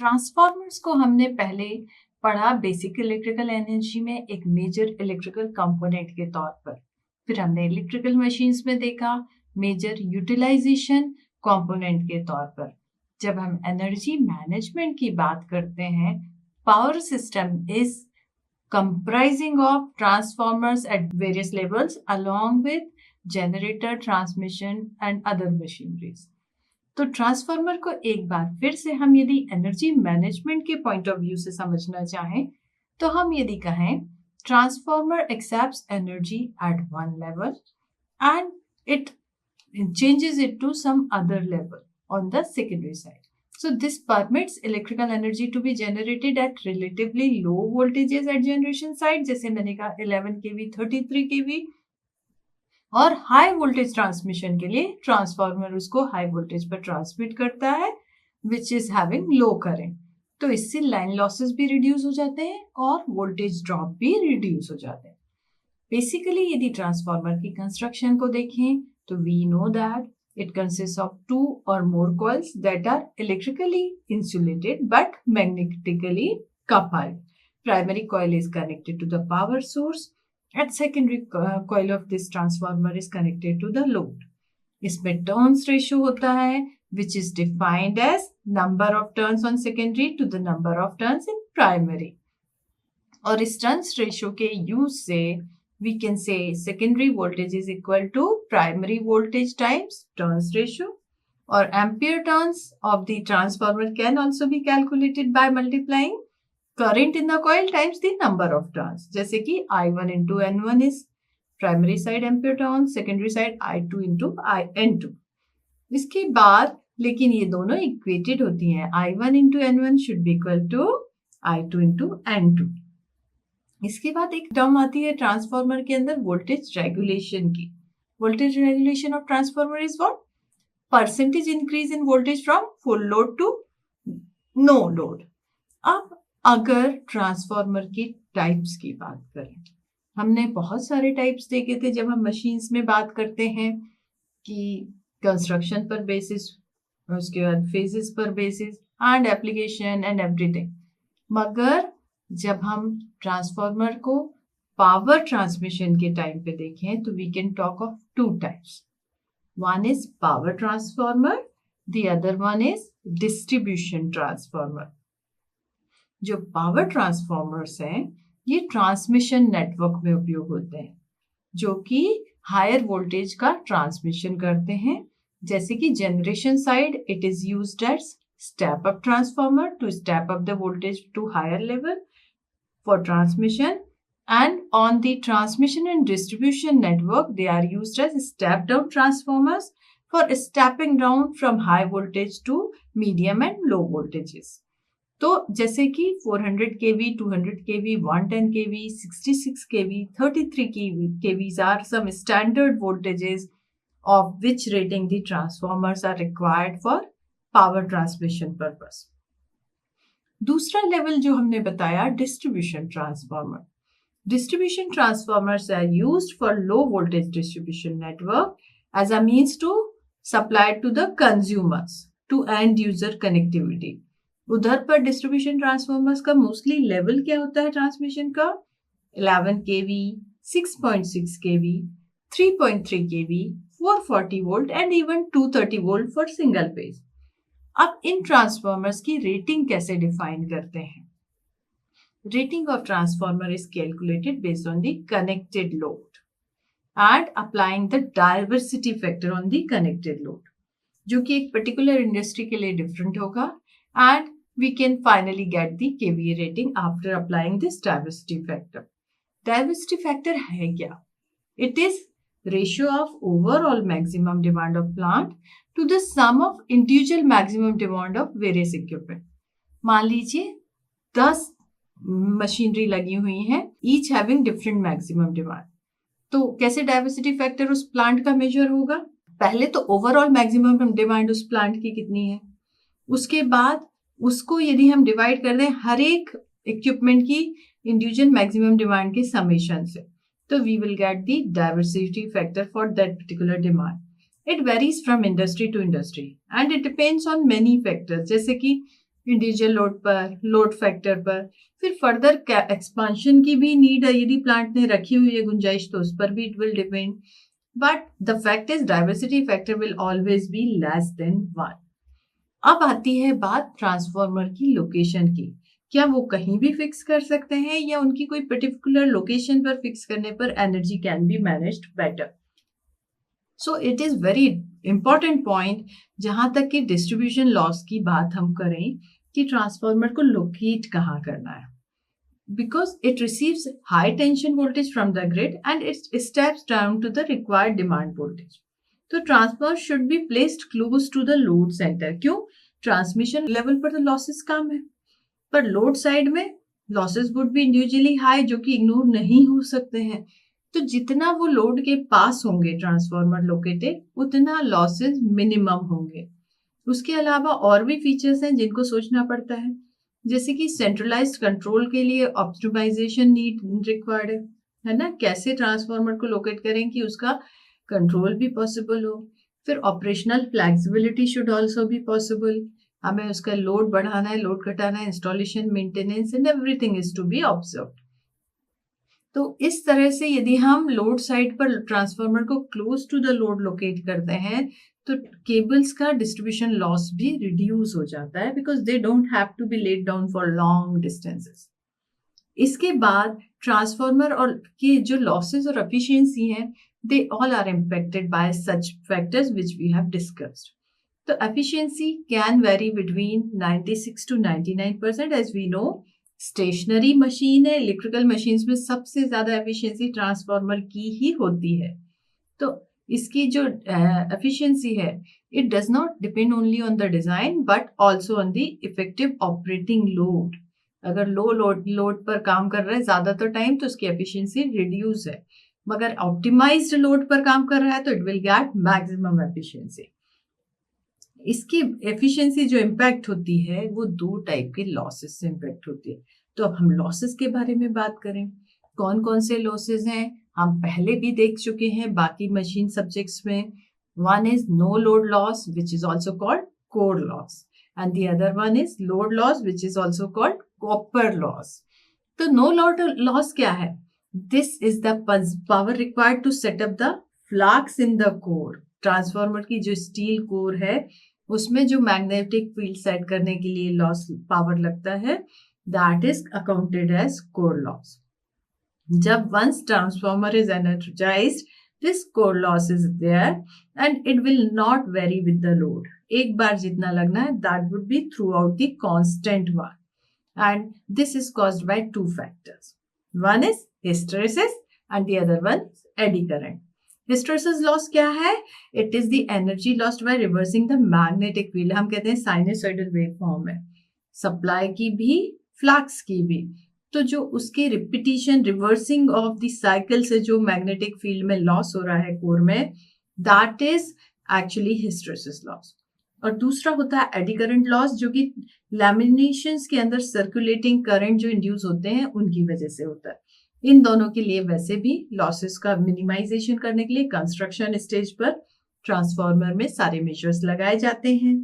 Transformers को हमने पहले पढ़ा बेसिक इलेक्ट्रिकल एनर्जी में एक मेजर इलेक्ट्रिकल कंपोनेंट के तौर पर। फिर हमने इलेक्ट्रिकल मशीन्स में देखा मेजर यूटिलाइजेशन कंपोनेंट के तौर पर। जब हम एनर्जी मैनेजमेंट की बात करते हैं, power system is comprising of transformers at various levels along with generator, transmission and other machineries. तो ट्रांसफार्मर को एक बार फिर से हम यदि एनर्जी मैनेजमेंट के पॉइंट ऑफ व्यू से समझना चाहें तो हम यदि कहें transformer accepts energy at one level and it changes it to some other level on the secondary side. So this permits electrical energy to be generated at relatively low voltages at generation side, जैसे मैंने कहा 11 kV, 33 kV, और high voltage transmission के लिए transformer उसको high voltage पर transmit करता है which is having low current. तो इससे लाइन लॉसेस भी रिड्यूस हो जाते हैं और वोल्टेज ड्रॉप भी रिड्यूस हो जाते हैं। बेसिकली यदि ट्रांसफार्मर की कंस्ट्रक्शन को देखें तो we know that it consists of two or more coils that are electrically insulated but magnetically coupled. Primary coil is connected to the power source and secondary coil of this transformer is connected to the load. इसमें turns ratio होता है which is defined as number of turns on secondary to the number of turns in primary. और इस turns ratio के use से we can say secondary voltage is equal to primary voltage times turns ratio, or ampere turns of the transformer can also be calculated by multiplying current in the coil times the number of turns. जैसे कि I1 into N1 is primary side ampere turns, secondary side I2 into N2. इसके बाद लेकिन ये दोनों equated होती हैं, I1 into N1 should be equal to I2 into N2. इसके बाद एक टर्म आती है ट्रांसफार्मर के अंदर वोल्टेज रेगुलेशन की। Voltage regulation of transformer is what? Percentage increase in voltage from full load to no load. अब अगर ट्रांसफार्मर की टाइप्स की बात करें, हमने बहुत सारे टाइप्स देखे थे जब हम मशीन्स में बात करते हैं कि कंस्ट्रक्शन पर बेसिस, उसके बाद फेजेस पर basis and application and everything. मगर जब हम ट्रांसफार्मर को पावर ट्रांसमिशन के टाइम पे देखें तो we can talk of two types. One is power transformer, the other one is distribution transformer. जो पावर ट्रांसफार्मर्स हैं ये ट्रांसमिशन नेटवर्क में उपयोग होते हैं जो कि हायर वोल्टेज का ट्रांसमिशन करते हैं। जैसे कि generation side it is used as step up transformer to step up the voltage to higher level for transmission, and on the transmission and distribution network they are used as step down transformers for stepping down from high voltage to medium and low voltages. तो जैसे कि 400 kV, 200 kV, 110 kV, 66 kV, 33 kV are some standard voltages of which rating the transformers are required for power transmission purpose. दूसरा level जो हमने बताया distribution transformer. Distribution transformers are used for low voltage distribution network as a means to supply to the consumers to end user connectivity. उधर पर distribution transformers का mostly level क्या होता है ट्रांसमिशन का? 11 kV, 6.6 kV, 3.3 kV, 440 volt and even 230 volt for single phase. अब इन transformers की रेटिंग कैसे डिफाइन करते हैं? Rating of transformer is calculated based on the connected load and applying the diversity factor on the connected load, जो कि एक particular industry के लिए डिफरेंट होगा, and we can finally get the kVA rating after applying this diversity factor. Diversity factor है क्या? It is ratio of overall maximum demand of plant to the sum of individual maximum demand of various equipment. मान लीजिए 10 machinery लगी हुई हैं, each having different maximum demand. तो कैसे diversity factor उस प्लांट का मेजर होगा? पहले तो ओवरऑल मैक्सिमम डिमांड उस प्लांट की कितनी है, उसके बाद उसको यदि हम डिवाइड कर दें हर एक इक्विपमेंट की इंडिविजुअल मैक्सिमम डिमांड के समेशन से, so we will get the diversity factor for that particular demand. It varies from industry to industry and it depends on many factors, जैसे कि इंडिविजुअल लोड पर, load factor पर, फिर further expansion की भी need है, यदि प्लांट ने रखी हुई है गुंजाइश तो उस पर भी it will depend, but the fact is diversity factor will always be less than 1। अब आती है बात ट्रांसफार्मर की लोकेशन की। क्या वो कहीं भी फिक्स कर सकते हैं या उनकी कोई पर्टिकुलर लोकेशन पर फिक्स करने पर energy can be managed better? So it is very important point जहां तक कि डिस्ट्रीब्यूशन लॉस की बात हम करें कि ट्रांसफार्मर को लोकेट कहाँ करना है, because it receives high tension voltage from the grid and it steps down to the required demand voltage. तो transformer should be placed close to the load centre. क्यों? ट्रांसमिशन लेवल पर तो losses कम है, पर लोड साइड में losses would be individually high जो कि इग्नोर नहीं हो सकते हैं। तो जितना वो लोड के पास होंगे ट्रांसफार्मर लोकेटेड, उतना लॉसेस मिनिमम होंगे। उसके अलावा और भी फीचर्स हैं जिनको सोचना पड़ता है, जैसे कि सेंट्रलाइज्ड कंट्रोल के लिए ऑप्टिमाइजेशन नीड रिक्वायर्ड है ना, कैसे ट्रांसफार्मर को लोकेट करें कि उसका कंट्रोल भी पॉसिबल हो। फिर operational flexibility should also be possible, हमें उसका लोड बढ़ाना है, लोड घटाना है, installation, maintenance and everything is to be observed. तो इस तरह से यदि हम लोड साइड पर ट्रांसफार्मर को close to the load locate करते हैं तो केबल्स का डिस्ट्रीब्यूशन लॉस भी रिड्यूस हो जाता है, because they don't have to be laid down for long distances. इसके बाद ट्रांसफार्मर और के जो लॉसेस और एफिशिएंसी हैं, they all are impacted by such factors which we have discussed. तो efficiency can vary between 96 to 99%। As we know, stationary machine है, electrical machines में सबसे ज्यादा एफिशिएंसी ट्रांसफार्मर की ही होती है। तो इसकी जो एफिशिएंसी है, it does not depend only on the design but also on the effective operating load. अगर लो लोड पर काम कर रहा है ज्यादातर टाइम तो उसकी एफिशिएंसी रिड्यूस है, मगर ऑप्टिमाइज्ड लोड पर काम कर रहा है तो it will get maximum efficiency. इसकी एफिशिएंसी जो इम्पैक्ट होती है वो दो टाइप के लॉसेस से इम्पैक्ट होती है। तो अब हम लॉसेस के बारे में बात करें, कौन कौन से लॉसेस हैं हम पहले भी देख चुके हैं बाकी मशीन सब्जेक्ट्स में। One is no load loss which is also called core loss, and the other one is load loss which is also called copper loss. तो नो लोड लॉस क्या है? This is the power required to set up the flux in the core. Transformer की जो steel core है उसमें जो magnetic field set करने के लिए लॉस पावर लगता है, that is accounted as core loss. जब once transformer is energized, this core loss is there and it will not vary with the load. एक बार जितना लगना है that would be throughout the constant one, and this is caused by two factors. One is hysteresis and the other one is eddy current. Hysteresis loss क्या है? It is the energy lost by reversing the magnetic field. हम कहते हैं sinusoidal waveform है, supply की भी flux की भी। तो जो उसके repetition reversing of the cycle से जो मैग्नेटिक फील्ड में लॉस हो रहा है कोर में, that is actually hysteresis loss. और दूसरा होता है एडी करंट लॉस, जो कि लैमिनेशंस के अंदर सर्कुलेटिंग करंट जो इंड्यूस होते हैं उनकी वजह से होता है। इन दोनों के लिए वैसे भी लॉसेस का मिनिमाइजेशन करने के लिए कंस्ट्रक्शन स्टेज पर ट्रांसफार्मर में सारे मेजर्स लगाए जाते हैं।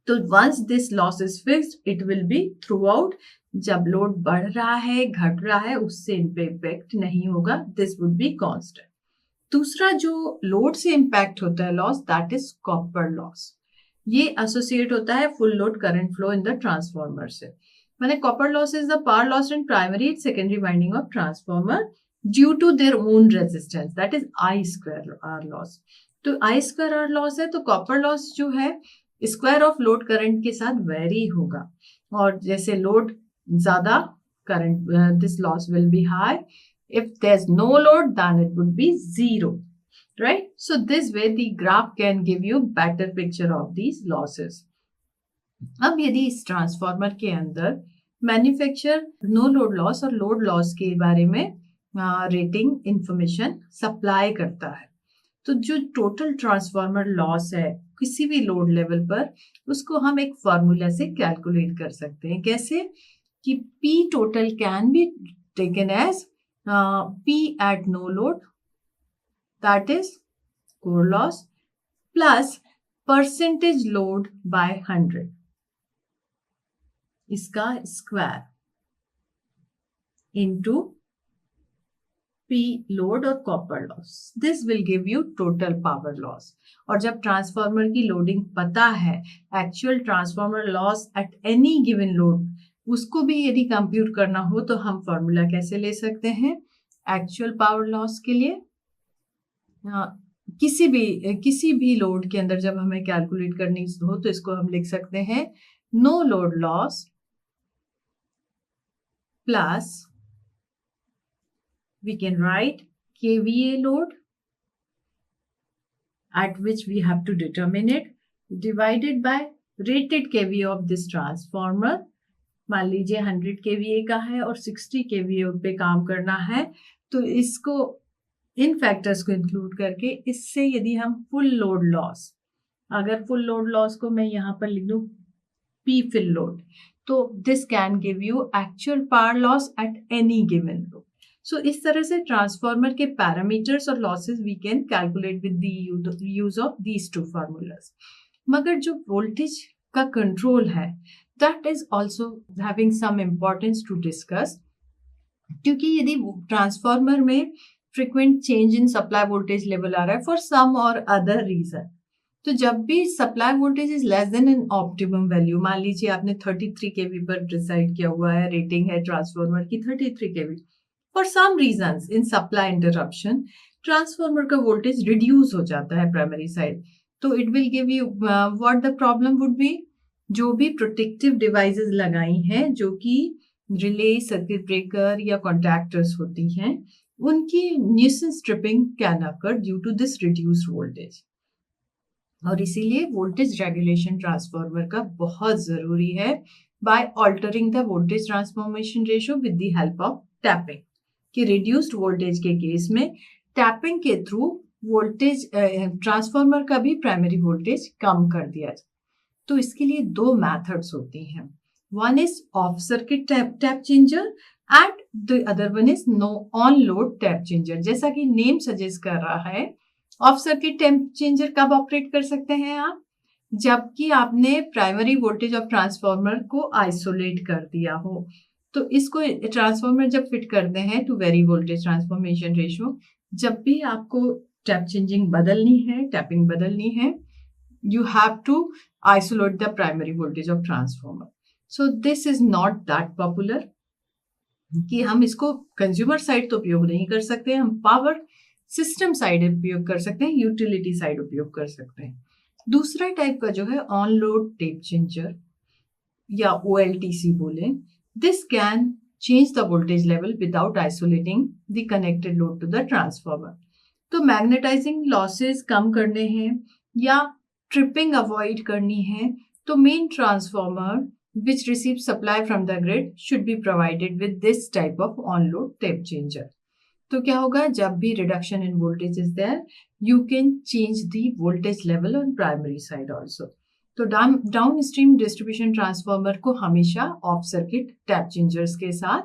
तो once this loss is fixed it will be throughout. जब लोड बढ़ रहा है घट रहा है उससे इन पे इम्पैक्ट नहीं होगा, दिस वुड बी कांस्टेंट। दूसरा जो लोड से इम्पैक्ट होता है loss, that is copper loss. ये एसोसिएट होता है full load current flow in the transformer से। माने copper loss is the power loss in primary and secondary winding of transformer due to their own resistance, that is I square R loss. तो I square R loss है तो copper loss जो है square of load current के साथ very होगा, और जैसे लोड ज्यादा current this loss will be high, if there's no load then it would be zero, right? So this way the graph can give you better picture of these losses. अब यदि इस transformer के अंदर manufacturer no load loss और load loss के बारे में rating information supply करता है, तो जो टोटल ट्रांसफार्मर लॉस है किसी भी लोड लेवल पर, उसको हम एक फॉर्मूला से कैलकुलेट कर सकते हैं। कैसे? कि P total can be taken as P at no load, that is core loss, plus percentage load by 100. इसका स्क्वायर इनटू P लोड और copper loss, this will give you total power loss. और जब transformer की loading पता है, actual transformer loss at any given load, उसको भी यदि कंप्यूट करना हो तो हम फॉर्मूला कैसे ले सकते हैं एक्चुअल पावर लॉस के लिए? किसी भी लोड के अंदर जब हमें कैलकुलेट करनी हो तो इसको हम लिख सकते हैं no load loss plus we can write kVA load at which we have to determine it divided by rated kVA of this transformer। मान लीजिए 100 kVA का है और 60 kVA पे काम करना है, तो इसको इन फैक्टर्स को इंक्लूड करके इससे यदि हम फुल लोड लॉस, अगर फुल लोड लॉस को मैं यहाँ पर लिख दूँ P fill load, तो this can give you actual power loss at any given load. So इस तरह से ट्रांसफार्मर के पैरामीटर्स और losses we can calculate with the use of these two formulas. मगर जो वोल्टेज का कंट्रोल है that is also having some importance to discuss, क्योंकि यदि ट्रांसफार्मर में frequent change in supply voltage level आ रहा है फॉर सम और अदर रीजन, तो जब भी supply voltage is less than an optimum value, मान लीजिए आपने 33 kV पर डिसाइड किया हुआ है, रेटिंग है ट्रांसफार्मर की 33 kV, for some reasons in supply interruption transformer का वोल्टेज रिड्यूस हो जाता है प्राइमरी साइड, तो it will give you what the problem would be, जो भी प्रोटेक्टिव डिवाइसेस लगाई हैं जो कि रिले, सर्किट ब्रेकर या कॉन्टैक्टर्स होती हैं, उनकी nuisance tripping can occur due to this reduced voltage. और इसीलिए वोल्टेज रेगुलेशन ट्रांसफार्मर का बहुत जरूरी है by altering the voltage transformation ratio with the help of tapping, कि रिड्यूस्ड वोल्टेज के केस में टैपिंग के थ्रू वोल्टेज ट्रांसफार्मर का भी प्राइमरी वोल्टेज कम कर दिया जाए। तो इसके लिए दो मेथड्स होती हैं, one is of circuit tap changer and the other one is know on load tap changer. जैसा कि नेम सजेस्ट कर रहा है, ऑफ सर्किट टैप चेंजर कब ऑपरेट कर सकते हैं आप? जबकि आपने प्राइमरी वोल्टेज ऑफ ट्रांसफार्मर को आइसोलेट कर दिया हो। तो इसको ट्रांसफार्मर जब फिट करते हैं to vary voltage transformation ratio, जब भी आपको टैप चेंजिंग बदलनी है, टैपिंग बदलनी है, you have to isolate the primary voltage of transformer. So this is not that popular कि हम इसको कंज्यूमर साइड तो उपयोग नहीं कर सकते, हम पावर सिस्टम साइड उपयोग कर सकते हैं, यूटिलिटी साइड उपयोग कर सकते हैं। दूसरा टाइप का जो है ऑन लोड टैप चेंजर या OLTC बोले, this can change the voltage level without isolating the connected load to the transformer. तो मैग्नेटाइजिंग लॉसेस कम करने हैं या ट्रिपिंग अवॉइड करनी है, तो main transformer which receives supply from the grid should be provided with this type of on-load tape changer. तो क्या होगा, जब भी reduction in voltage is there, you can change the voltage level on primary side also. तो downstream distribution transformer को हमेशा of circuit tap changers के साथ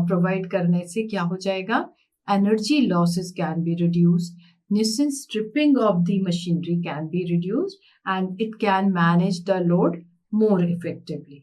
प्रोवाइड करने से क्या हो जाएगा, energy losses can be reduced, nuisance stripping of the machinery can be reduced, and it can manage the load more effectively.